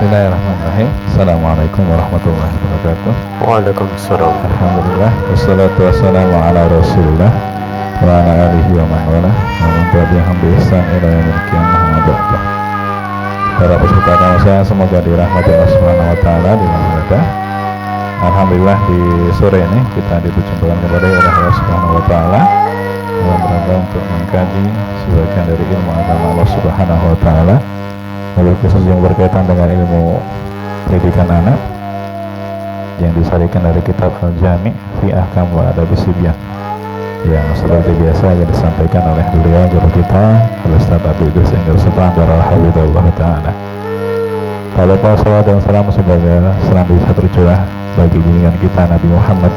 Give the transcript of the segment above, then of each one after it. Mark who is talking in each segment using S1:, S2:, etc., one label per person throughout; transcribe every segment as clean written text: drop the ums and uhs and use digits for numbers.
S1: Bismillahirrahmanirrahim. Assalamualaikum warahmatullahi wabarakatuh.
S2: Waalaikumsalam.
S1: Alhamdulillah. Wassalatu wassalamu ala rasulillah wa ala alihi wa man wala wa man tabi'ahum bi ihsan ila yaumil qiyamah wa ba'du. Para peserta kamusa, semoga dirahmati Allah Subhanahu wa taala di mana berada. Alhamdulillah di sore ini kita diperjumpakan kembali oleh Allah Subhanahu wa taala dalam rangka untuk mengkaji sebagian dari ilmu agama Allah Subhanahu wa taala, lebih khusus yang berkaitan dengan ilmu pendidikan anak yang disarikan dari kitab Al-Jami' fi Ahkam wa Adab Sibyan, yang seperti biasa yang disampaikan oleh beliau guru kita Al-Ustaz Abi Idris Enggar Sultan Hafizahullah Ta'ala. Tak lupa salawat dan salam semoga senantiasa tercurah bagi junjungan kita Nabi Muhammad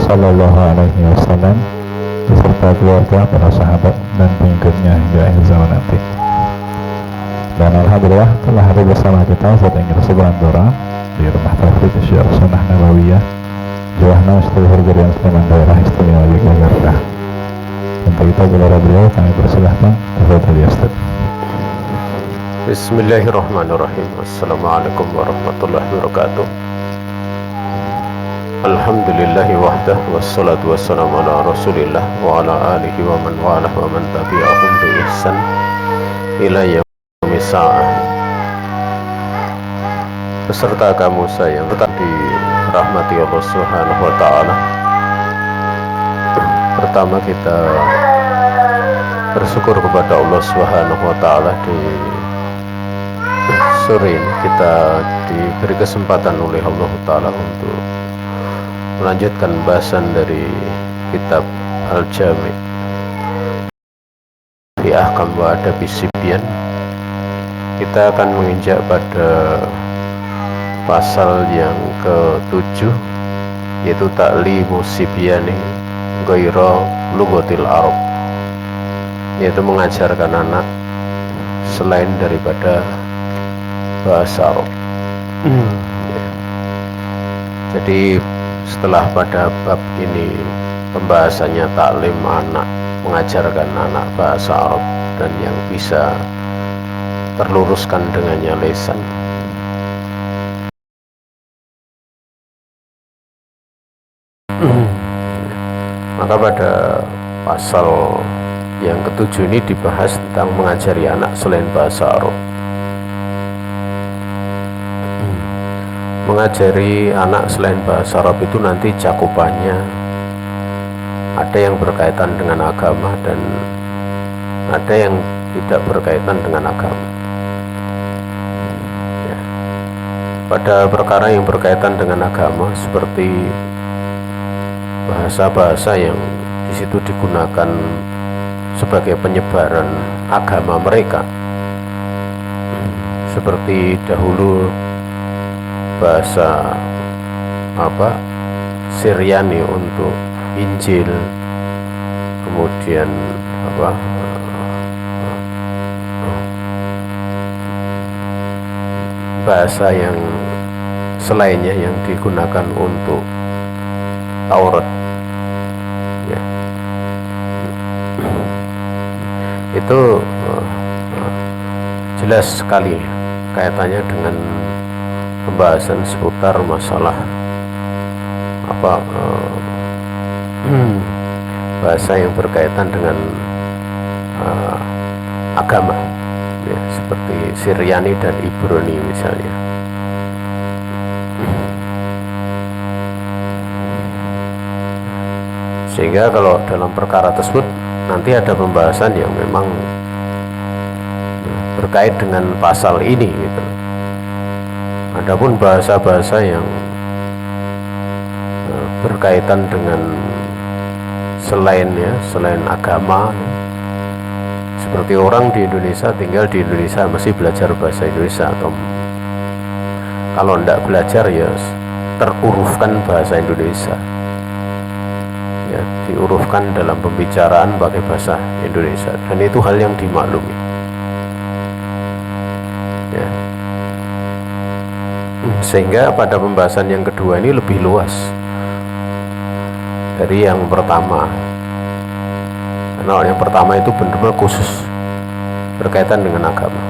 S1: Sallallahu Alaihi Wasallam beserta keluarga, para sahabat dan pengikutnya hingga akhir zaman nanti. Dan alhamdulillah telah hadir bersama kita Ustaz Enggar Subhanallah di Rumah Tafsir Syekh Sunnah Nabawiyah Johana Ustaz Hurjarian Sleman Daerah Istimewa Yogyakarta. Untuk itu bila beliau kami persilahkan kepada Ustaz.
S2: Bismillahirrahmanirrahim. Assalamualaikum warahmatullahi wabarakatuh. Alhamdulillahi wahdah wassalatu wassalamu ala rasulillah wa ala alihi wa man walah wa man tabi'ahum bi ihsan ila yaumis sa'ah. Beserta kamu sayang tetap dirahmati Allah Subhanahu wa taala. Pertama kita bersyukur kepada Allah Subhanahu wa taala, di sore ini kita diberi kesempatan oleh Allah taala untuk melanjutkan bahasan dari kitab Al-Jami' fi Ahkam wa Adab Sibyan. Kita akan menginjak pada pasal yang ke-7, yaitu ta'limu sibyani ghaira lughatil Arab, yaitu mengajarkan anak selain daripada bahasa Arab. Jadi setelah pada bab ini pembahasannya taklim anak, mengajarkan anak bahasa Arab dan yang bisa terluruskan dengannya lisan, maka pada pasal yang ke-7 ini dibahas tentang mengajari anak selain bahasa Arab. Mengajari anak selain bahasa Arab itu nanti cakupannya ada yang berkaitan dengan agama dan ada yang tidak berkaitan dengan agama. Ya. Pada perkara yang berkaitan dengan agama seperti bahasa-bahasa yang di situ digunakan sebagai penyebaran agama mereka, seperti dahulu bahasa Syriani untuk Injil, kemudian bahasa yang selainnya yang digunakan untuk Taurat, ya. Itu jelas sekali kaitannya dengan pembahasan seputar masalah bahasa yang berkaitan dengan agama, ya, seperti Syriani dan Ibrani misalnya. Sehingga kalau dalam perkara tersebut nanti ada pembahasan yang memang berkait dengan pasal ini gitu. Adapun bahasa-bahasa yang berkaitan dengan selain agama, seperti orang di Indonesia tinggal di Indonesia mesti belajar bahasa Indonesia, atau kalau tidak belajar ya terurufkan bahasa Indonesia, ya, diurufkan dalam pembicaraan pakai bahasa Indonesia, dan itu hal yang dimaklumi, ya. Sehingga pada pembahasan yang kedua ini lebih luas dari yang pertama, karena yang pertama itu benar-benar khusus berkaitan dengan agama.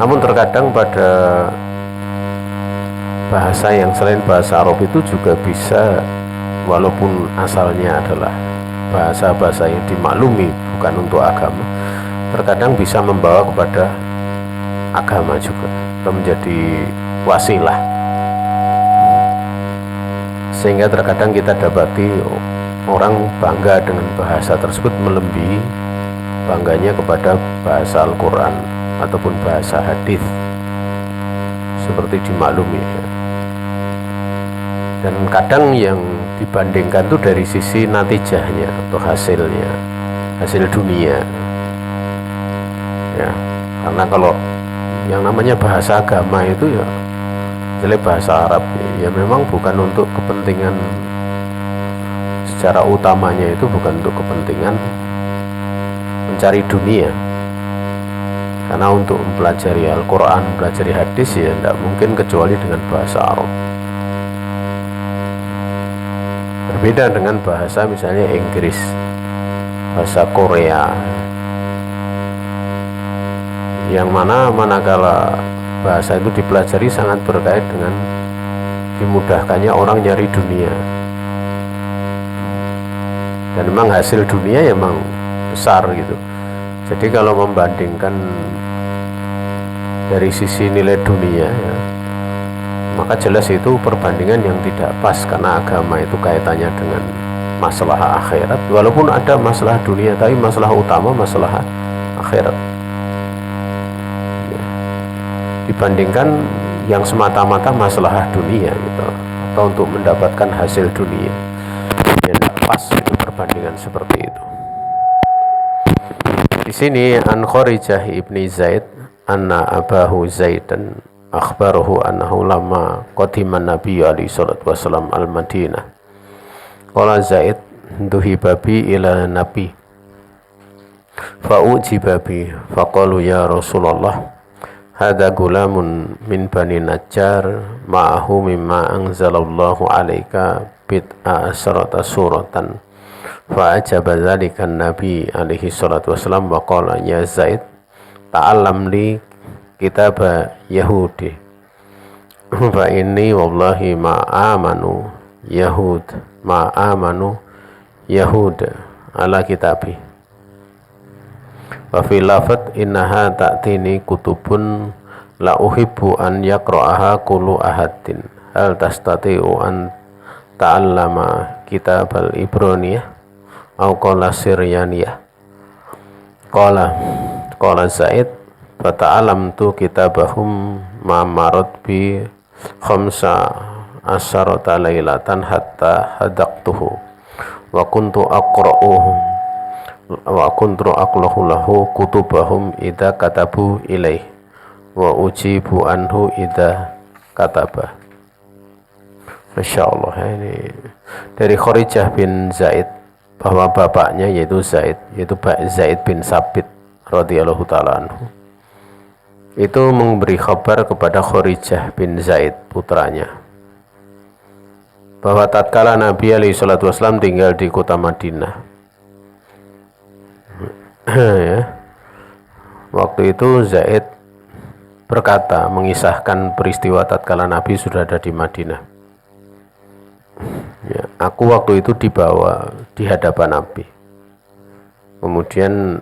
S2: Namun terkadang pada bahasa yang selain bahasa Arab itu juga bisa, walaupun asalnya adalah bahasa-bahasa yang dimaklumi bukan untuk agama, terkadang bisa membawa kepada agama juga, atau menjadi wasilah. Sehingga terkadang kita dapati orang bangga dengan bahasa tersebut melebihi bangganya kepada bahasa Al-Quran ataupun bahasa hadis seperti dimaklumi ya. Dan kadang yang dibandingkan itu dari sisi natijahnya atau hasilnya, hasil dunia ya. Karena kalau yang namanya bahasa agama itu ya misalnya bahasa Arab ya memang bukan untuk kepentingan, secara utamanya itu bukan untuk kepentingan mencari dunia. Karena untuk mempelajari Al-Quran, mempelajari hadis ya tidak mungkin kecuali dengan bahasa Arab. Berbeda dengan bahasa misalnya Inggris, bahasa Korea, yang manakala bahasa itu dipelajari sangat berkait dengan dimudahkannya orang nyari dunia. Dan memang hasil dunia ya memang besar gitu. Jadi kalau membandingkan dari sisi nilai dunia ya, maka jelas itu perbandingan yang tidak pas, karena agama itu kaitannya dengan masalah akhirat. Walaupun ada masalah dunia, tapi masalah utama masalah akhirat ya. Dibandingkan yang semata-mata masalah dunia gitu, atau untuk mendapatkan hasil dunia ya, tidak pas itu perbandingan seperti itu. Di sini an Kharijah ibni Zaid anna abahu Zaidan akhbarahu annahu lama qadima Nabi alaihi salatu wasallam al-Madinah qala Zaid duhiba bi ila Nabi fa'ujiba bi faqalu ya Rasulullah hadha gulamun min bani Najjar ma'ahu mimma anzalallahu alaika bid'a asrata suratan fa'ajaba dzalika Nabi alaihi salatu wasallam wa qala ya Zaid ta'allam li kitab Yahudi fa inni wallahi ma amanu Yahud ala kitabi wa fi lafat innaha ta'tini kutubun la uhibbu an yaqra'aha kullu ahadin hal tastati'u an ta'allama kitab al-Ibraniyah au qala Siryaniyah qala Zaid fata'alamtu kitabahum ma marad bi khamsa asharata lailatan hatta hadaqtuhu wa kuntu aqra'uhu lahu kutubahum idza katabu ilaih wa ujibu anhu idza kataba. Masya Allah, ini dari Kharijah bin Zaid, bahwa bapaknya yaitu Zaid bin Sabit radhiyallahu ta'ala anhu itu memberi kabar kepada Kharijah bin Zaid putranya bahwa tatkala Nabi alaihi salatu wasallam tinggal di kota Madinah ya, waktu itu Zaid berkata mengisahkan peristiwa tatkala Nabi sudah ada di Madinah ya, aku waktu itu dibawa di hadapan Nabi, kemudian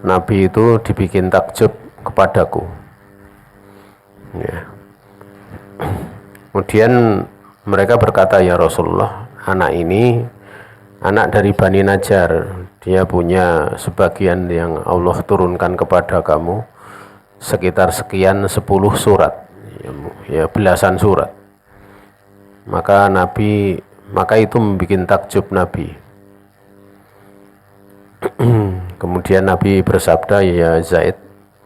S2: Nabi itu dibikin takjub kepadaku ya. Kemudian mereka berkata, ya Rasulullah, anak ini anak dari Bani Najjar, dia punya sebagian yang Allah turunkan kepada kamu sekitar sekian 10 surat ya, belasan surat. Maka itu membuat takjub Nabi. Kemudian Nabi bersabda, ya Zaid,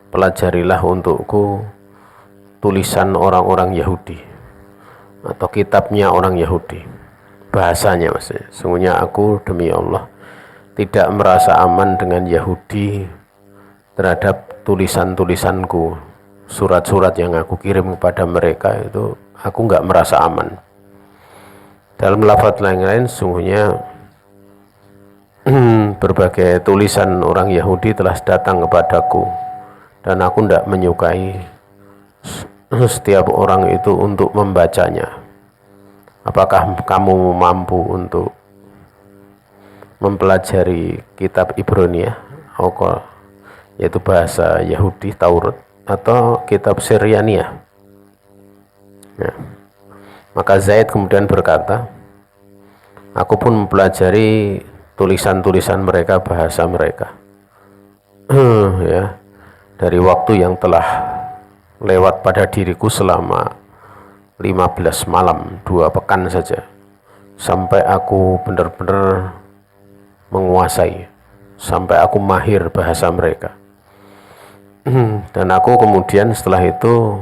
S2: pelajarilah untukku tulisan orang-orang Yahudi atau kitabnya orang Yahudi, bahasanya maksudnya. Sungguhnya aku demi Allah tidak merasa aman dengan Yahudi terhadap tulisan-tulisanku, surat-surat yang aku kirim kepada mereka itu aku nggak merasa aman. Dalam lafaz lain-lain, sungguhnya berbagai tulisan orang Yahudi telah datang kepadaku dan aku tidak menyukai setiap orang itu untuk membacanya. Apakah kamu mampu untuk mempelajari kitab Ibrania, yaitu bahasa Yahudi Taurat, atau kitab Syriania? Ya. Maka Zaid kemudian berkata, aku pun mempelajari tulisan-tulisan mereka, bahasa mereka. Ya, dari waktu yang telah lewat pada diriku selama 15 malam, 2 pekan saja, sampai aku benar-benar menguasai, sampai aku mahir bahasa mereka. Dan aku kemudian setelah itu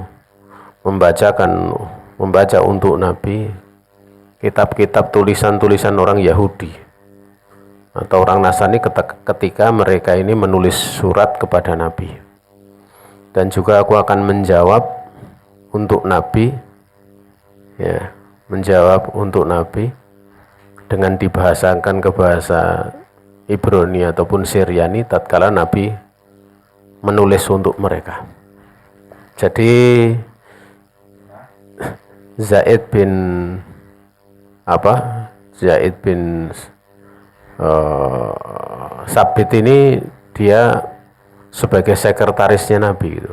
S2: membaca untuk Nabi kitab-kitab tulisan-tulisan orang Yahudi atau orang Nasrani ketika mereka ini menulis surat kepada Nabi. Dan juga aku akan menjawab untuk Nabi, ya, menjawab untuk Nabi dengan dibahasakan ke bahasa Ibrani ataupun Syriani tatkala Nabi menulis untuk mereka. Jadi Zaid bin Sabit ini dia sebagai sekretarisnya Nabi gitu.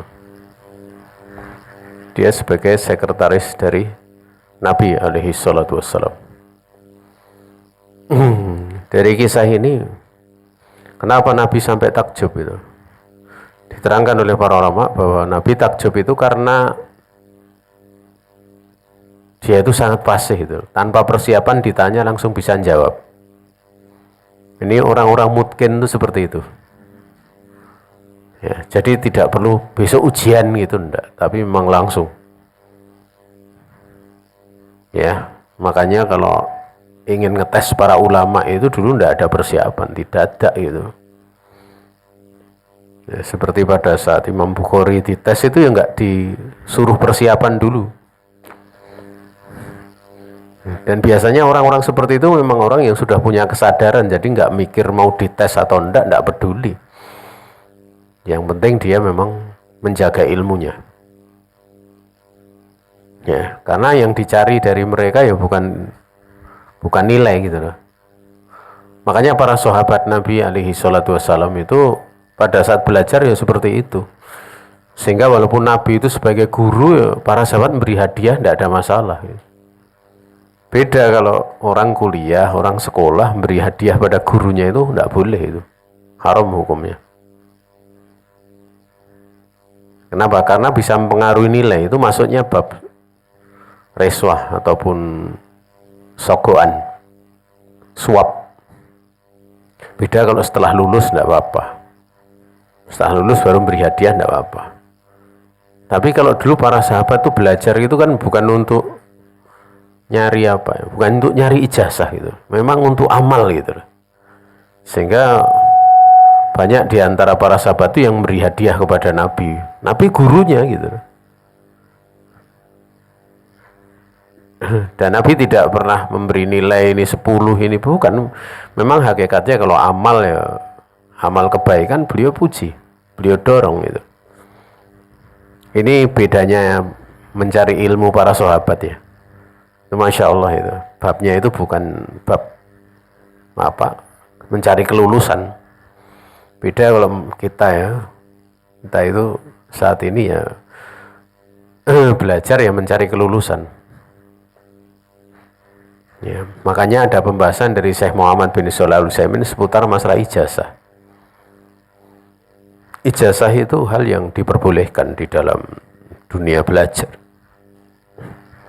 S2: Dia sebagai sekretaris dari Nabi alaihi salatu wassalam. Dari kisah ini, kenapa Nabi sampai takjub itu? Diterangkan oleh para ulama bahwa Nabi takjub itu karena dia itu sangat fasih itu, tanpa persiapan ditanya langsung bisa jawab. Ini orang-orang mungkin itu seperti itu. Ya, jadi tidak perlu besok ujian gitu, enggak, tapi memang langsung. Ya, makanya kalau ingin ngetes para ulama itu dulu enggak ada persiapan, tidak ada gitu. Ya, seperti pada saat Imam Bukhari dites itu ya enggak disuruh persiapan dulu. Dan biasanya orang-orang seperti itu memang orang yang sudah punya kesadaran, jadi nggak mikir mau dites atau enggak peduli. Yang penting dia memang menjaga ilmunya. Ya, karena yang dicari dari mereka ya bukan nilai gitu loh. Makanya para sahabat Nabi alaihi salatu wassalam itu pada saat belajar ya seperti itu. Sehingga walaupun Nabi itu sebagai guru, ya, para sahabat memberi hadiah tidak ada masalah gitu. Beda kalau orang kuliah, orang sekolah beri hadiah pada gurunya, itu tidak boleh, itu haram hukumnya. Kenapa? Karena bisa mempengaruhi nilai. Itu maksudnya bab reswah ataupun sogoan, suap. Beda kalau setelah lulus tidak apa-apa. Setelah lulus baru beri hadiah tidak apa-apa. Tapi kalau dulu para sahabat itu belajar itu kan bukan untuk nyari apa ya, bukan untuk nyari ijazah gitu, memang untuk amal gitu. Sehingga banyak diantara para sahabat itu yang beri hadiah kepada Nabi gurunya gitu. Dan Nabi tidak pernah memberi nilai ini 10, ini bukan. Memang hakikatnya kalau amal ya, amal kebaikan beliau puji, beliau dorong gitu. Ini bedanya mencari ilmu para sahabat ya. Masya Allah, itu babnya itu bukan bab mencari kelulusan. Beda kalau kita itu saat ini ya belajar ya mencari kelulusan ya. Makanya ada pembahasan dari Syekh Muhammad bin Shalih Al-Utsaimin seputar masalah ijazah. Ijazah itu hal yang diperbolehkan di dalam dunia belajar,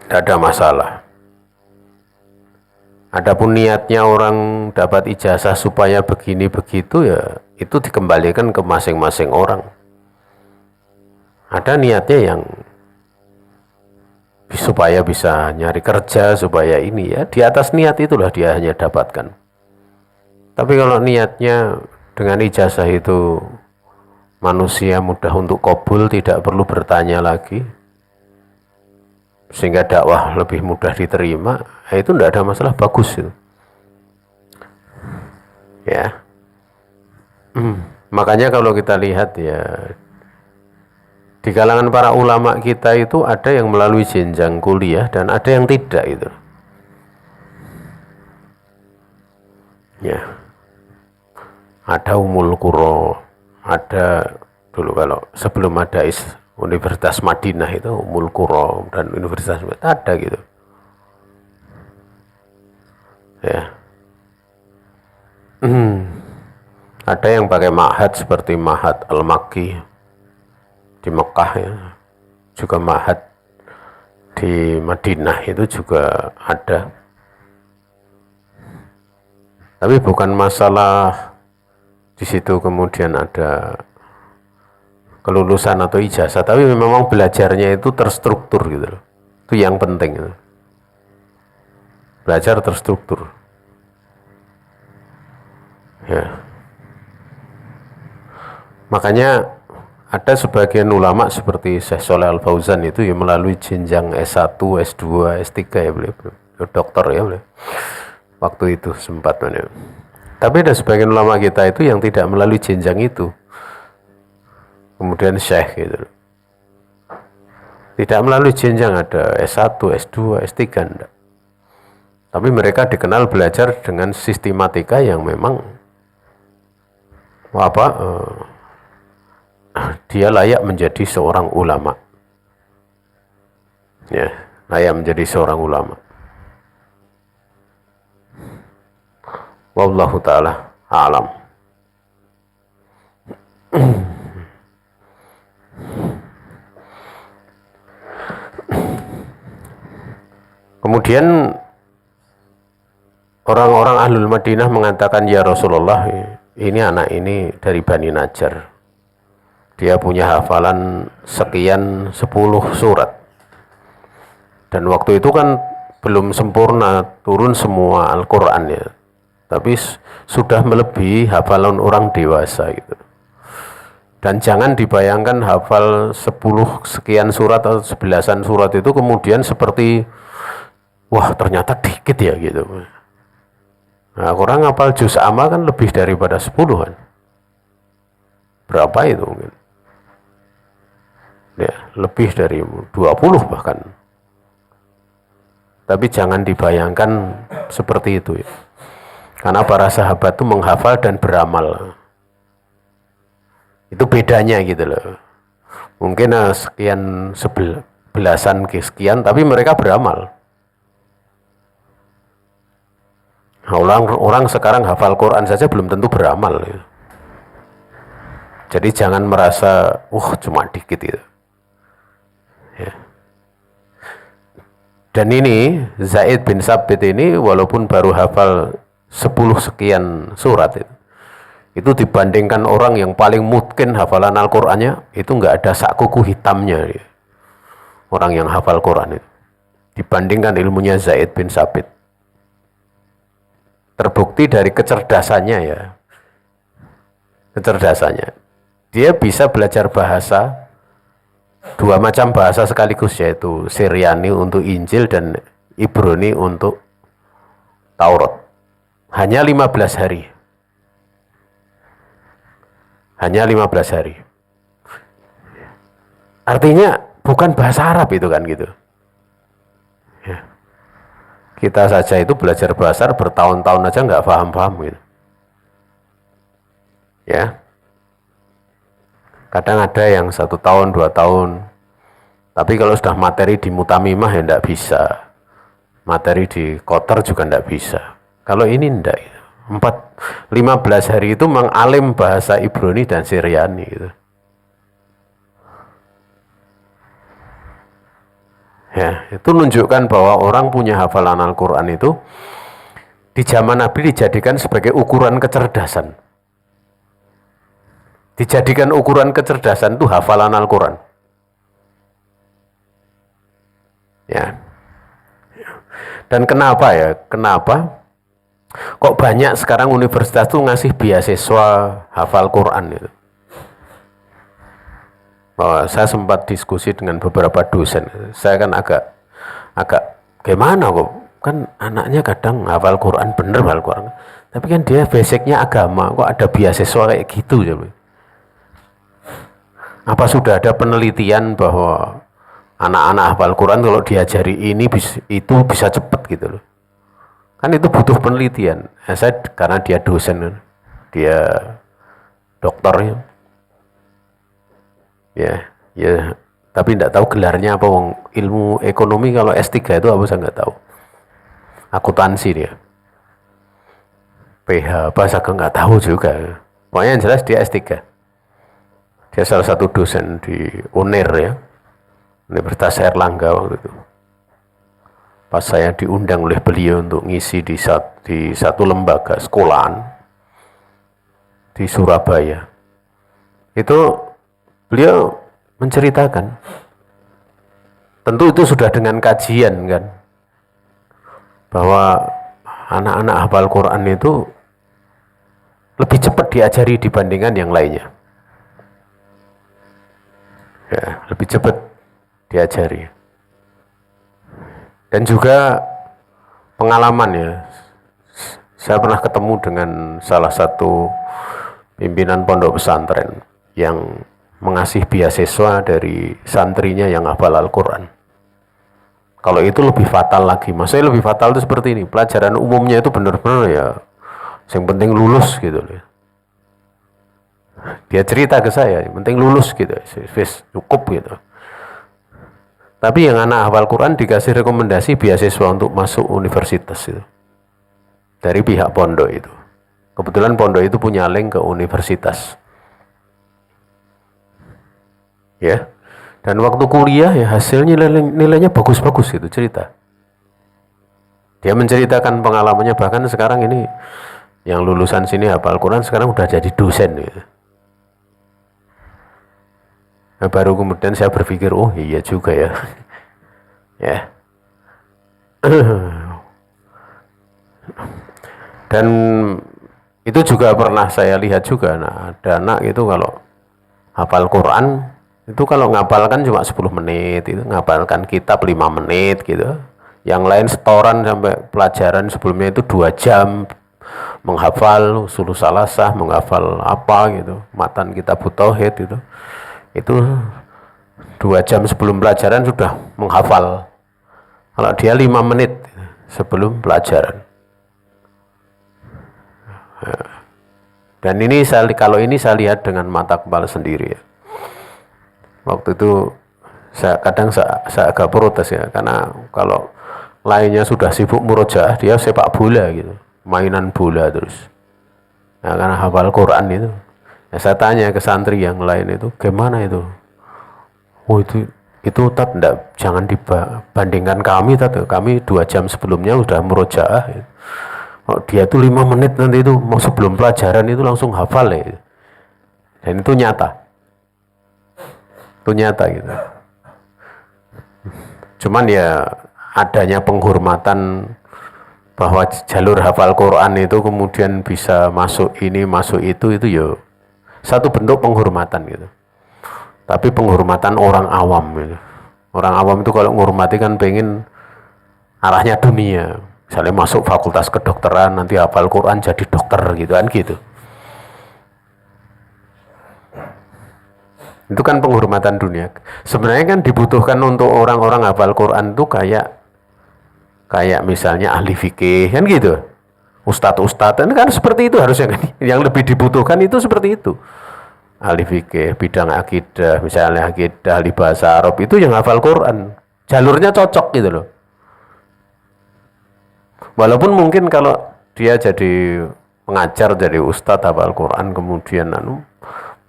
S2: tidak ada masalah. Adapun niatnya orang dapat ijazah supaya begini begitu ya, itu dikembalikan ke masing-masing orang. Ada niatnya yang supaya bisa nyari kerja, supaya ini ya, di atas niat itulah dia hanya dapatkan. Tapi kalau niatnya dengan ijazah itu manusia mudah untuk qabul, tidak perlu bertanya lagi, sehingga dakwah lebih mudah diterima, itu tidak ada masalah, bagus itu. Ya, makanya kalau kita lihat ya di kalangan para ulama kita itu ada yang melalui jenjang kuliah dan ada yang tidak itu. Ya. Ada Ummul Qura, ada dulu kalau sebelum ada Universitas Madinah itu Ummul Qura dan Universitas Madinah ada gitu. Ya. Ada yang pakai ma'had seperti Ma'had Al-Makki di Mekah ya. Juga ma'had di Madinah itu juga ada. Tapi bukan masalah di situ kemudian ada kelulusan atau ijazah, tapi memang belajarnya itu terstruktur gitu loh. Itu yang penting gitu. Belajar terstruktur. Ya. Makanya ada sebagian ulama seperti Syekh Shalih Al Fauzan itu yang melalui jenjang S1, S2, S3 ya beliau, dokter ya beliau. Waktu itu sempat ya. Tapi ada sebagian ulama kita itu yang tidak melalui jenjang itu. Kemudian syekh gitu. Tidak melalui jenjang, ada S1, S2, S3 enggak. Tapi mereka dikenal belajar dengan sistematika yang memang dia layak menjadi seorang ulama. Ya, layak menjadi seorang ulama. Wallahu ta'ala a'lam. Kemudian orang-orang Ahlul Madinah mengatakan, ya Rasulullah, ini anak ini dari Bani Najjar. Dia punya hafalan sekian 10 surat. Dan waktu itu kan belum sempurna turun semua Al-Quran ya. Tapi sudah melebihi hafalan orang dewasa gitu. Dan jangan dibayangkan hafal 10 sekian surat atau 11-an surat itu kemudian seperti wah ternyata dikit ya gitu. Nah, orang hafal juz amma kan lebih daripada 10 kan. Berapa itu mungkin? Ya, lebih dari 20 bahkan. Tapi jangan dibayangkan seperti itu ya. Karena para sahabat itu menghafal dan beramal. Itu bedanya gitu loh. Mungkin sekian belasan sekian, tapi mereka beramal. Nah, orang sekarang hafal Quran saja belum tentu beramal. Ya. Jadi jangan merasa, cuma dikit gitu. Ya. Dan ini Zaid bin Sabit ini walaupun baru hafal 10 sekian surat itu dibandingkan orang yang paling mungkin hafalan Al-Qur'annya itu nggak ada sak kuku hitamnya ya. Orang yang hafal Quran itu dibandingkan ilmunya Zaid bin Sabit, terbukti dari kecerdasannya ya, kecerdasannya dia bisa belajar bahasa 2 macam bahasa sekaligus, yaitu Syriani untuk Injil dan Ibrani untuk Taurat. Hanya 15 hari. Hanya 15 hari. Artinya bukan bahasa Arab itu kan gitu. Ya. Kita saja itu belajar bahasa Arab bertahun-tahun aja nggak paham-paham gitu. Ya. Kadang ada yang 1 tahun, 2 tahun. Tapi kalau sudah materi di mutamimah ya nggak bisa. Materi di kotor juga nggak bisa. Kalau ini enggak, 15 hari itu mengalim bahasa Ibrani dan Syriani gitu. Ya, itu menunjukkan bahwa orang punya hafalan Al-Quran itu di zaman Nabi dijadikan sebagai ukuran kecerdasan. Dijadikan ukuran kecerdasan itu hafalan Al-Quran. Ya. Dan kenapa ya? Kenapa? Kok banyak sekarang universitas tuh ngasih beasiswa hafal Quran itu? Saya sempat diskusi dengan beberapa dosen. Saya kan agak gimana kok? Kan anaknya kadang hafal Quran, bener hafal Quran. Tapi kan dia basicnya agama, kok ada beasiswa kayak gitu ya? Apa sudah ada penelitian bahwa anak-anak hafal Quran kalau diajari ini itu bisa cepat gitu loh? Kan itu butuh penelitian. Saya karena dia dosen, dia dokter ya, tapi tidak tahu gelarnya apa. Ilmu ekonomi kalau S3 itu apa saya nggak tahu. Akuntansi dia. PH apa saya nggak tahu juga. Pokoknya yang jelas dia S3. Dia salah satu dosen di UNER ya, Universitas Airlangga waktu itu. Pas saya diundang oleh beliau untuk ngisi di satu lembaga sekolahan di Surabaya, itu beliau menceritakan, tentu itu sudah dengan kajian kan, bahwa anak-anak hafal Quran itu lebih cepat diajari dibandingkan yang lainnya. Ya, lebih cepat diajari. Dan juga pengalaman ya, saya pernah ketemu dengan salah satu pimpinan pondok pesantren yang mengasih beasiswa dari santrinya yang hafal Al-Quran. Kalau itu lebih fatal lagi. Maksudnya lebih fatal itu seperti ini, pelajaran umumnya itu benar-benar ya, yang penting lulus gitu loh. Dia cerita ke saya, yang penting lulus gitu, cukup gitu. Tapi yang anak hafal Quran dikasih rekomendasi beasiswa untuk masuk universitas itu dari pihak pondok itu. Kebetulan pondok itu punya link ke universitas. Ya. Dan waktu kuliah ya hasilnya nilainya bagus-bagus gitu, cerita. Dia menceritakan pengalamannya, bahkan sekarang ini yang lulusan sini hafal Quran sekarang udah jadi dosen gitu. Nah, baru kemudian saya berpikir, oh iya juga ya. Ya. Dan itu juga pernah saya lihat juga, nah, ada anak itu kalau hafal Quran, itu kalau ngapalkan cuma 10 menit, itu ngapalkan kitab 5 menit gitu. Yang lain setoran sampai pelajaran sebelumnya itu 2 jam menghafal usul salasah, menghafal apa gitu, matan kitab tauhid itu 2 jam sebelum pelajaran sudah menghafal. Kalau dia 5 menit sebelum pelajaran. Dan ini kalau ini saya lihat dengan mata kepala sendiri ya. Waktu itu kadang saya agak protes ya, karena kalau lainnya sudah sibuk murojaah, dia sepak bola gitu, mainan bola terus. Nah, karena hafal Quran itu, ya saya tanya ke santri yang lain itu, gimana itu? Oh itu Tat, jangan dibandingkan kami Tat, kami 2 jam sebelumnya udah murojaah. Oh, dia tuh 5 menit nanti itu mau sebelum pelajaran itu langsung hafal ya. Dan itu nyata gitu. Cuman ya adanya penghormatan bahwa jalur hafal Quran itu kemudian bisa masuk ini masuk itu ya satu bentuk penghormatan gitu. Tapi penghormatan orang awam gitu. Orang awam itu kalau menghormati kan pengen arahnya dunia, misalnya masuk fakultas kedokteran nanti hafal Quran jadi dokter gitu kan gitu. Itu kan penghormatan dunia. Sebenarnya kan dibutuhkan untuk orang-orang hafal Quran itu kayak misalnya ahli fikih kan gitu, ustadz kan seperti itu harusnya kan. Yang lebih dibutuhkan itu seperti itu, ahli fikih, bidang akidah, misalnya akidah, ahli bahasa Arab, itu yang hafal Quran, jalurnya cocok gitu loh. Walaupun mungkin kalau dia jadi pengajar, jadi ustadz hafal Quran, kemudian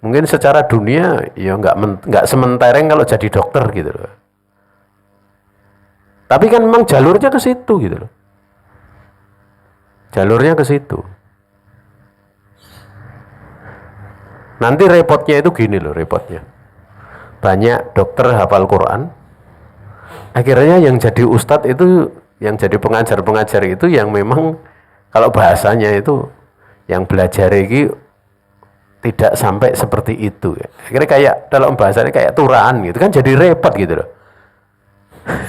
S2: mungkin secara dunia ya nggak sementereng kalau jadi dokter gitu loh. Tapi kan memang jalurnya ke situ gitu loh. Jalurnya ke situ. Nanti repotnya itu gini loh, repotnya. Banyak dokter hafal Quran, akhirnya yang jadi ustadz itu, yang jadi pengajar itu yang memang kalau bahasanya itu yang belajar ini tidak sampai seperti itu ya. Akhirnya kayak dalam bahasanya kayak turahan gitu kan, jadi repot gitu loh.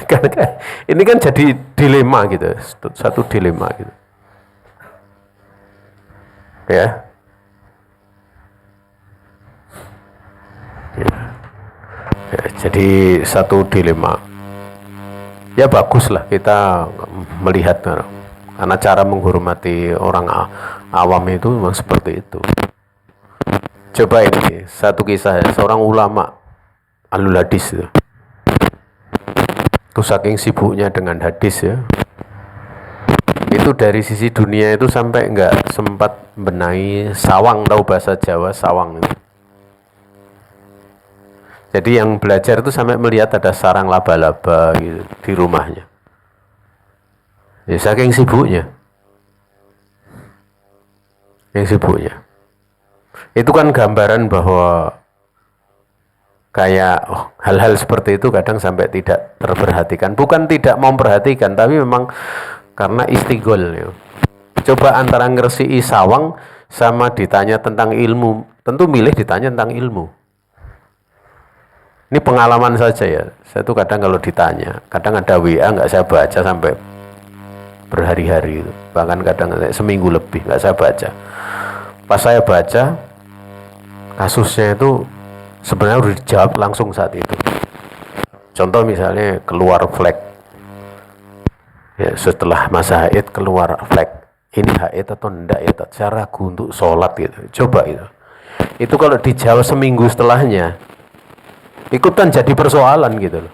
S2: Karena ini kan jadi dilema gitu, satu dilema gitu. Ya. Ya, jadi satu dilema. Ya baguslah kita melihat, karena cara menghormati orang awam itu memang seperti itu. Coba ini satu kisah ya, seorang ulama alul hadis itu saking sibuknya dengan hadis ya, itu dari sisi dunia itu sampai nggak sempat benahi sawang. Tahu bahasa Jawa sawang itu. Jadi yang belajar itu sampai melihat ada sarang laba-laba gitu di rumahnya. Ya saking sibuknya. Yang sibuknya. Itu kan gambaran bahwa kayak hal-hal seperti itu kadang sampai tidak terperhatikan. Bukan tidak mau memperhatikan, tapi memang karena istigol ya. Coba antara ngeresiki sawang sama ditanya tentang ilmu, tentu milih ditanya tentang ilmu. Ini pengalaman saja ya. Saya tuh kadang kalau ditanya, kadang ada WA nggak saya baca sampai berhari-hari, bahkan kadang seminggu lebih nggak saya baca. Pas saya baca, kasusnya itu sebenarnya udah dijawab langsung saat itu. Contoh misalnya keluar flek, ya setelah masa haid keluar flek, ini haid atau enggak ya? Saya ragu untuk sholat gitu. Coba itu kalau dijawab seminggu setelahnya, ikutan jadi persoalan gitu loh.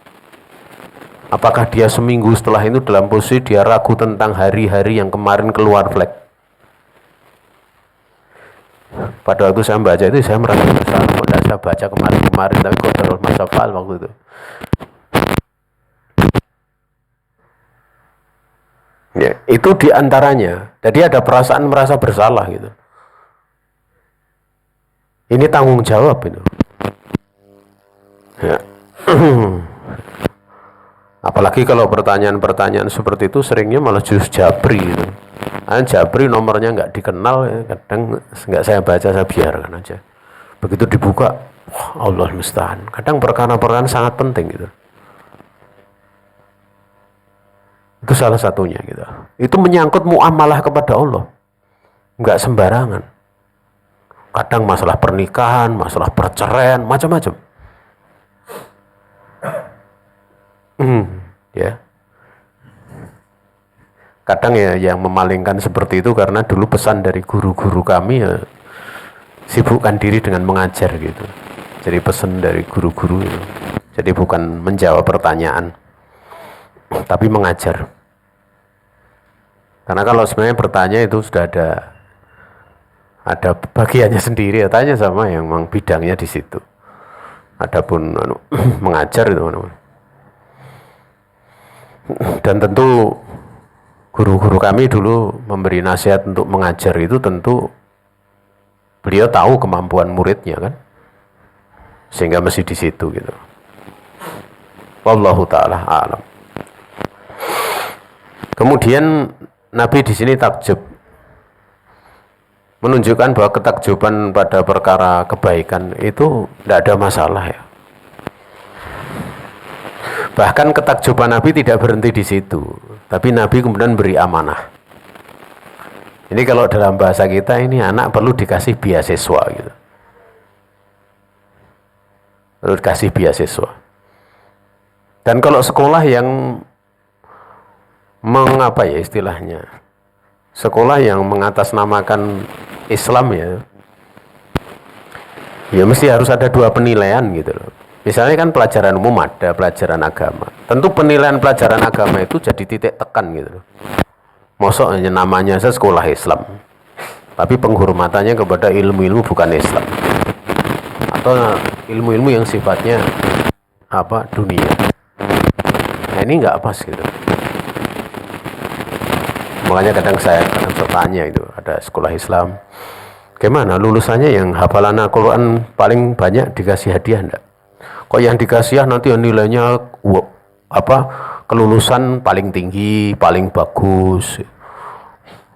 S2: Apakah dia seminggu setelah itu dalam posisi dia ragu tentang hari-hari yang kemarin keluar flek? Pada waktu saya membaca itu saya merasa bersalah. Kok tidak saya baca kemarin-kemarin, tapi kok terus masa fal waktu itu. Ya, itu diantaranya. Jadi ada perasaan merasa bersalah gitu. Ini tanggung jawab itu. Ya. Apalagi kalau pertanyaan-pertanyaan seperti itu seringnya malah justru jabri gitu. Jabri nomornya nggak dikenal ya, kadang nggak saya baca, saya biarkan aja. Begitu dibuka, Allah musta'an. Kadang perkara-perkara sangat penting gitu. Itu salah satunya gitu. Itu menyangkut muamalah kepada Allah, nggak sembarangan. Kadang masalah pernikahan, masalah perceraian, macam-macam. Ya. Kadang ya yang memalingkan seperti itu karena dulu pesan dari guru-guru kami ya, sibukkan diri dengan mengajar gitu. Jadi pesan dari guru-guru itu. Jadi bukan menjawab pertanyaan, tapi mengajar. Karena kalau sebenarnya bertanya itu sudah ada bagiannya sendiri ya, tanya sama yang memang bidangnya di situ. Adapun mengajar itu dan tentu guru-guru kami dulu memberi nasihat untuk mengajar itu tentu beliau tahu kemampuan muridnya kan, sehingga mesti di situ gitu. Wallahu taala a'lam. Kemudian Nabi di sini takjub, menunjukkan bahwa ketakjuban pada perkara kebaikan itu tidak ada masalah ya. Bahkan ketakjuban Nabi tidak berhenti di situ, tapi Nabi kemudian beri amanah. Ini kalau dalam bahasa kita ini anak perlu dikasih beasiswa gitu. Perlu dikasih beasiswa. Dan kalau sekolah yang mengapa ya istilahnya, sekolah yang mengatasnamakan Islam ya mesti harus ada dua penilaian gitu loh. Misalnya kan pelajaran umum ada pelajaran agama. Tentu penilaian pelajaran agama itu jadi titik tekan gitu loh. Mosok namanya saja sekolah Islam, tapi penghormatannya kepada ilmu-ilmu bukan Islam, atau ilmu-ilmu yang sifatnya dunia. Nah ini nggak pas gitu. Makanya kadang saya tanya itu, ada sekolah Islam, gimana lulusannya yang hafalan Al-Quran paling banyak dikasih hadiah enggak? Kok yang dikasih nanti nilainya kelulusan paling tinggi, paling bagus,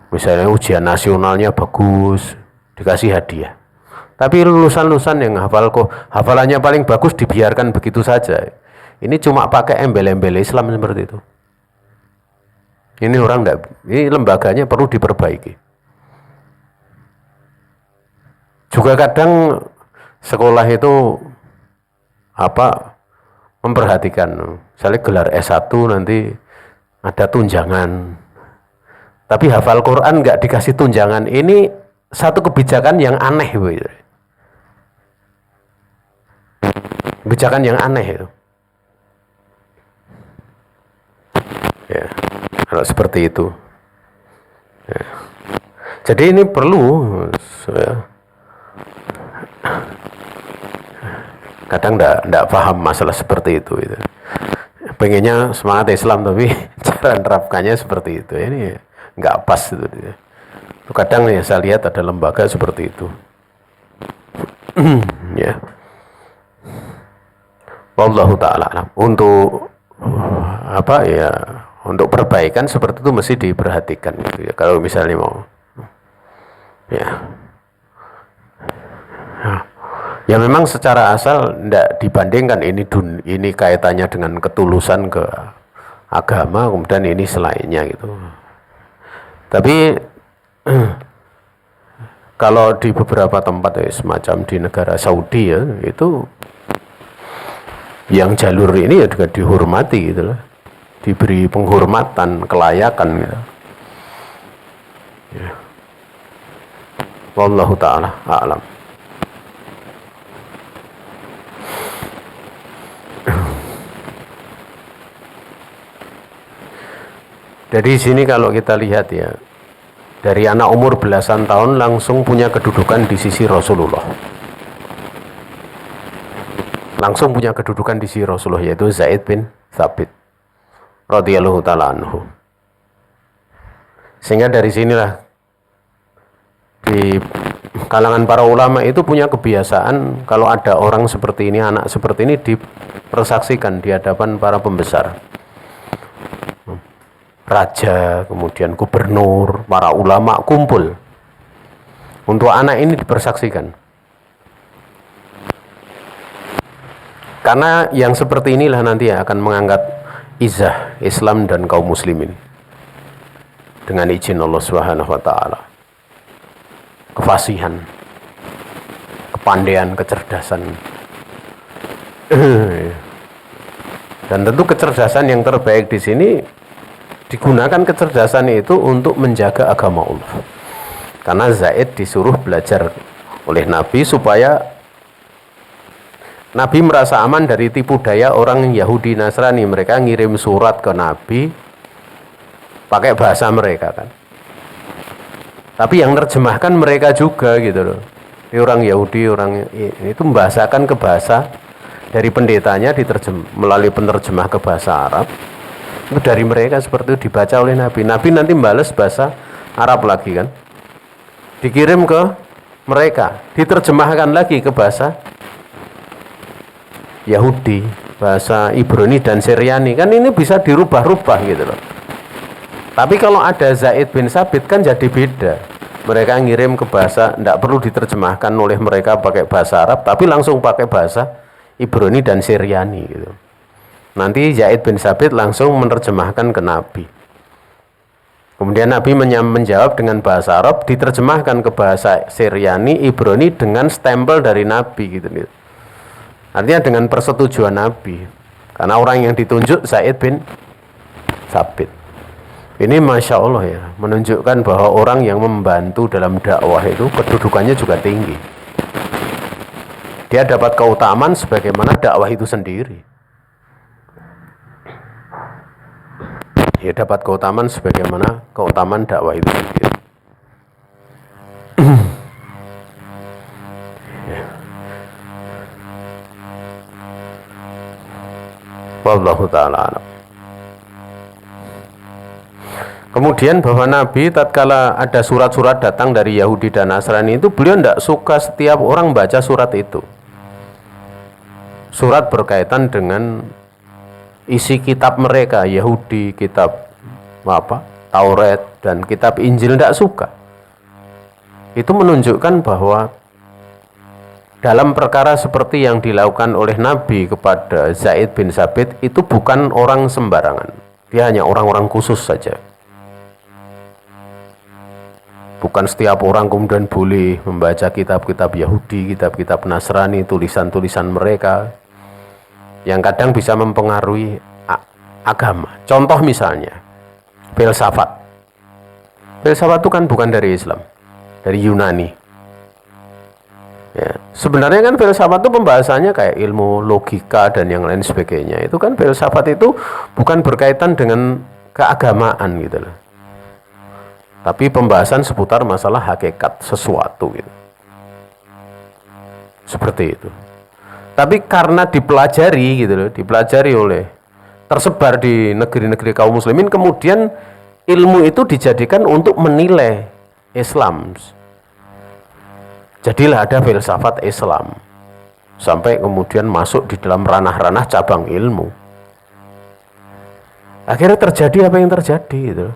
S2: misalnya ujian nasionalnya bagus, dikasih hadiah. Tapi lulusan-lulusan yang hafalannya paling bagus dibiarkan begitu saja. Ini cuma pakai embel-embel Islam seperti itu. Ini orang ini lembaganya perlu diperbaiki. Juga kadang sekolah itu memperhatikan. Misalnya gelar S1 nanti ada tunjangan, tapi hafal Quran nggak dikasih tunjangan. Ini satu kebijakan yang aneh, Bu. Kebijakan yang aneh itu. Ya, kalau seperti itu. Ya. Jadi ini perlu, ya. Kadang enggak paham masalah seperti itu. Pengennya semangat Islam tapi cara menerapkannya seperti itu. Ini enggak pas itu. Kadang ya saya lihat ada lembaga seperti itu. Ya. Wallahu ta'ala alam. Untuk apa ya? Untuk perbaikan seperti itu mesti diperhatikan gitu ya. Kalau misalnya mau. Ya. Ya memang secara asal tidak dibandingkan ini kaitannya dengan ketulusan ke agama, kemudian ini selainnya gitu. Tapi kalau di beberapa tempat ya, semacam di negara Saudi ya, itu yang jalur ini ya juga dihormati gitu loh, diberi penghormatan, kelayakan gitu. Ya. Wallahu ta'ala a'lam. Jadi sini kalau kita lihat ya, dari anak umur belasan tahun langsung punya kedudukan di sisi Rasulullah. Langsung punya kedudukan di sisi Rasulullah, yaitu Zaid bin Thabit radhiyallahu ta'ala anhu. Sehingga dari sinilah di kalangan para ulama itu punya kebiasaan kalau ada orang seperti ini, anak seperti ini dipersaksikan di hadapan para pembesar. Raja, kemudian gubernur, para ulama kumpul untuk anak ini dipersaksikan. Karena yang seperti inilah nanti akan mengangkat izah Islam dan kaum muslimin dengan izin Allah Subhanahu wa taala. Kefasihan, kepandaian, kecerdasan. Dan tentu kecerdasan yang terbaik di sini digunakan kecerdasan itu untuk menjaga agama Allah. Karena Zaid disuruh belajar oleh Nabi supaya Nabi merasa aman dari tipu daya orang Yahudi Nasrani. Mereka ngirim surat ke Nabi pakai bahasa mereka kan. Tapi yang nerjemahkan mereka juga gitu loh. Ini orang Yahudi, orang itu membahasakan ke bahasa dari pendetanya melalui penerjemah ke bahasa Arab. Itu dari mereka seperti itu dibaca oleh Nabi. Nabi nanti balas bahasa Arab lagi kan, dikirim ke mereka, diterjemahkan lagi ke bahasa Yahudi, bahasa Ibrani dan Syriani kan, ini bisa dirubah-rubah gitu loh. Tapi kalau ada Zaid bin Thabit kan jadi beda. Mereka ngirim ke bahasa, tidak perlu diterjemahkan oleh mereka pakai bahasa Arab, tapi langsung pakai bahasa Ibrani dan Syriani gitu. Nanti Zaid bin Thabit langsung menerjemahkan ke Nabi. Kemudian Nabi menjawab dengan bahasa Arab, diterjemahkan ke bahasa Syriani, Ibrani dengan stempel dari Nabi gitu. Artinya dengan persetujuan Nabi. Karena orang yang ditunjuk Zaid bin Thabit. Ini Masya Allah ya, menunjukkan bahwa orang yang membantu dalam dakwah itu kedudukannya juga tinggi. Dia dapat keutamaan sebagaimana dakwah itu sendiri. Dia dapat keutamaan sebagaimana keutamaan dakwah itu sendiri. Wallahu ta'ala alam. Kemudian bahwa Nabi tatkala ada surat-surat datang dari Yahudi dan Nasrani itu, beliau tidak suka setiap orang baca surat itu. Surat berkaitan dengan isi kitab mereka, Yahudi, kitab Taurat dan kitab Injil, tidak suka. Itu menunjukkan bahwa dalam perkara seperti yang dilakukan oleh Nabi kepada Zaid bin Thabit itu bukan orang sembarangan. Dia hanya orang-orang khusus saja. Bukan setiap orang kemudian boleh membaca kitab-kitab Yahudi, kitab-kitab Nasrani, tulisan-tulisan mereka. yang kadang bisa mempengaruhi agama. Contoh misalnya filsafat. Filsafat itu kan bukan dari Islam, dari Yunani. Ya, sebenarnya kan filsafat itu pembahasannya kayak ilmu logika dan yang lain sebagainya. Itu kan filsafat itu bukan berkaitan dengan keagamaan gitu loh. Tapi pembahasan seputar masalah hakikat sesuatu gitu. Seperti itu. Tapi karena dipelajari gitu loh, dipelajari oleh tersebar di negeri-negeri kaum muslimin, kemudian ilmu itu dijadikan untuk menilai Islam. Jadilah ada filsafat Islam. Sampai kemudian masuk di dalam ranah-ranah cabang ilmu. Akhirnya terjadi apa yang terjadi gitu.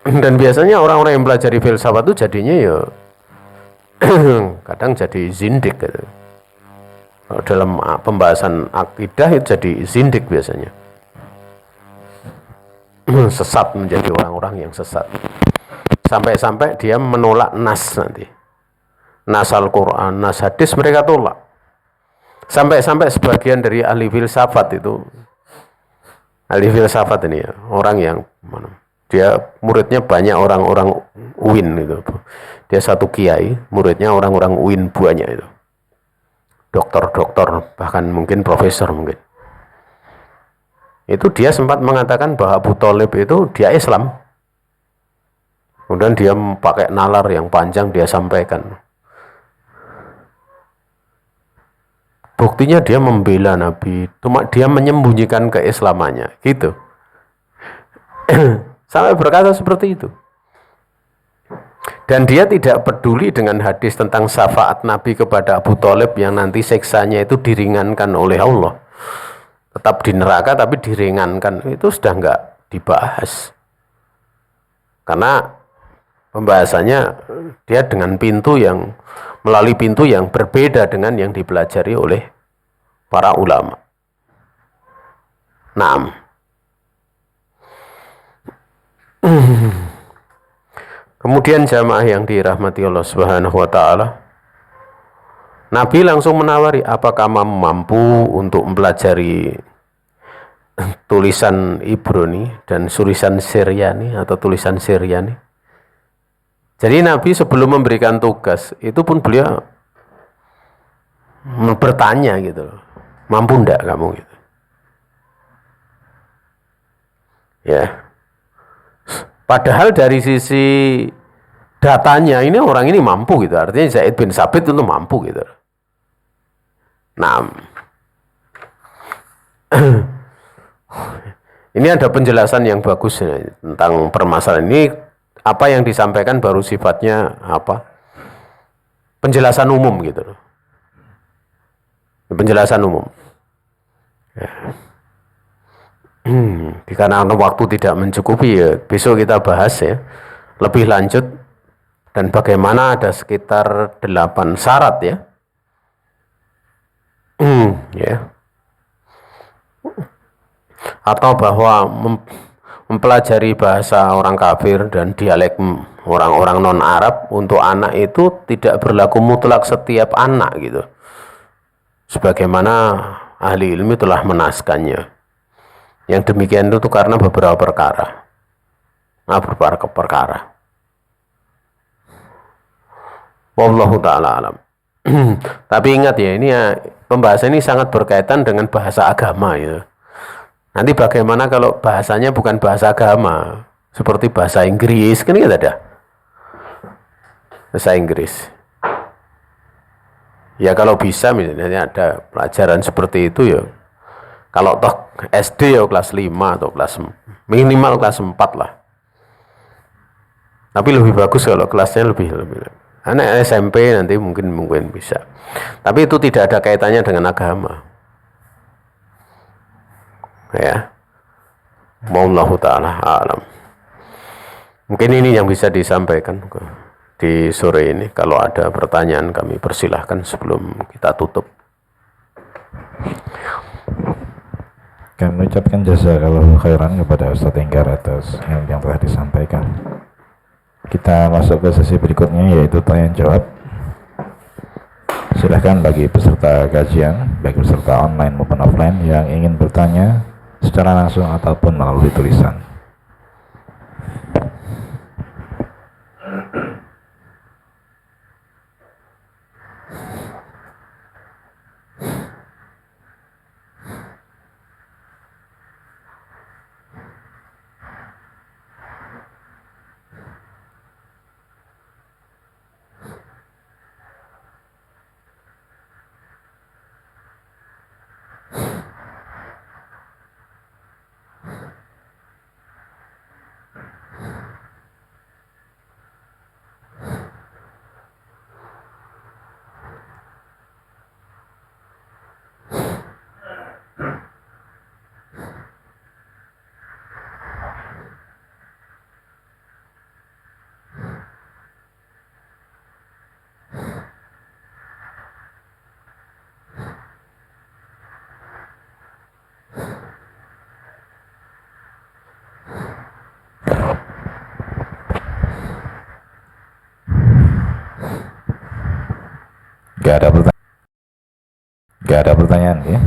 S2: Dan biasanya orang-orang yang pelajari filsafat itu jadinya ya kadang jadi zindik gitu. Dalam pembahasan akidah itu jadi zindik biasanya. Sesat, menjadi orang-orang yang sesat. Sampai-sampai dia menolak nas nanti. Nas Al-Quran, nas hadis mereka tolak. Sampai-sampai sebagian dari ahli filsafat itu, ahli filsafat ini ya, orang yang dia muridnya banyak orang-orang UIN itu. Dia satu kiai, muridnya orang-orang UIN banyak itu. Doktor-doktor, bahkan mungkin profesor mungkin. Itu dia sempat mengatakan bahwa Abu Thalib itu dia Islam. Kemudian dia pakai nalar yang panjang dia sampaikan. Buktinya dia membela Nabi, cuma dia menyembunyikan keislamannya, gitu. Sampai berkata seperti itu. Dan dia tidak peduli dengan hadis tentang syafaat Nabi kepada Abu Thalib yang nanti siksanya itu diringankan oleh Allah. Tetap di neraka tapi diringankan, itu sudah enggak dibahas. Karena pembahasannya dia dengan melalui pintu yang berbeda dengan yang dipelajari oleh para ulama. Naam. Kemudian jamaah yang dirahmati Allah Subhanahu wa taala, Nabi langsung menawari, apakah kamu mampu untuk mempelajari tulisan Ibrani dan tulisan Syriani atau tulisan Syriani? Jadi Nabi sebelum memberikan tugas itu pun beliau bertanya gitu, mampu enggak kamu gitu. Ya. Padahal dari sisi datanya ini orang ini mampu gitu. Artinya Zaid bin Sabit itu mampu gitu. Nah, ini ada penjelasan yang bagus tentang permasalahan ini. Apa yang disampaikan baru sifatnya apa? Penjelasan umum gitu. Penjelasan umum. Ya. Dikarenakan waktu tidak mencukupi ya, besok kita bahas ya lebih lanjut dan bagaimana ada sekitar 8 syarat ya. Ya. Atau bahwa mempelajari bahasa orang kafir dan dialek orang-orang non-Arab untuk anak itu tidak berlaku mutlak setiap anak gitu. Sebagaimana ahli ilmu telah menaskannya. Yang demikian itu karena beberapa perkara. Beberapa perkara. Wallahu ta'ala alam. Tapi ingat ya, ini ya, pembahasan ini sangat berkaitan dengan bahasa agama ya. Nanti bagaimana kalau bahasanya bukan bahasa agama, seperti bahasa Inggris, kan kita ada bahasa Inggris. Ya kalau bisa misalnya ada pelajaran seperti itu ya. Kalau toh SD ya kelas 5 atau minimal kelas 4 lah. Tapi lebih bagus kalau kelasnya lebih. Anak SMP nanti mungkin bisa. Tapi itu tidak ada kaitannya dengan agama. Ya. Wallahu ta'ala a'lam. Mungkin ini yang bisa disampaikan di sore ini. Kalau ada pertanyaan kami persilahkan sebelum kita tutup.
S1: Kami mengucapkan jazakallahu khairan kepada Ustaz Enggar atas yang telah disampaikan. Kita masuk ke sesi berikutnya yaitu tanya jawab. Silahkan bagi peserta kajian, baik peserta online maupun offline yang ingin bertanya secara langsung ataupun melalui tulisan. Gak ada pertanyaan ya?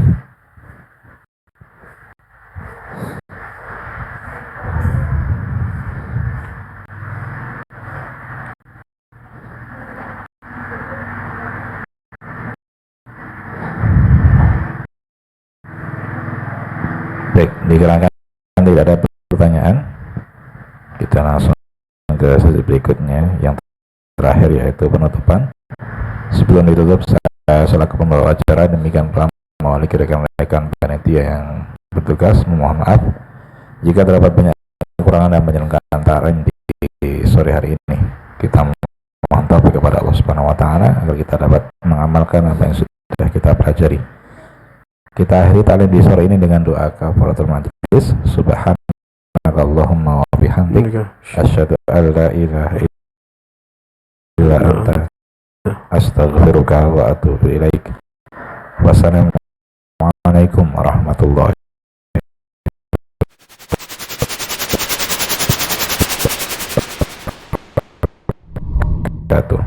S1: Baik, dikarenakan tidak ada pertanyaan, kita langsung ke sesi berikutnya yang terakhir, yaitu penutupan. Sebelum ditutup, saya selaku pembawa acara demikian pula mewakili rekan-rekan panitia yang bertugas memohon maaf jika terdapat banyak kekurangan dalam penyelenggaraan talim di sore hari ini. Kita mohon taufik kepada Allah Subhanahu wa taala agar kita dapat mengamalkan apa yang sudah kita pelajari. Kita akhiri talim di sore ini dengan doa kafaratul majlis. Subhanakallahumma wa bihamdik asyhadu an la ilaha illa anta astaghfiruka wa atubu ilaik. Wassalamualaikum warahmatullahi wabarakatuh.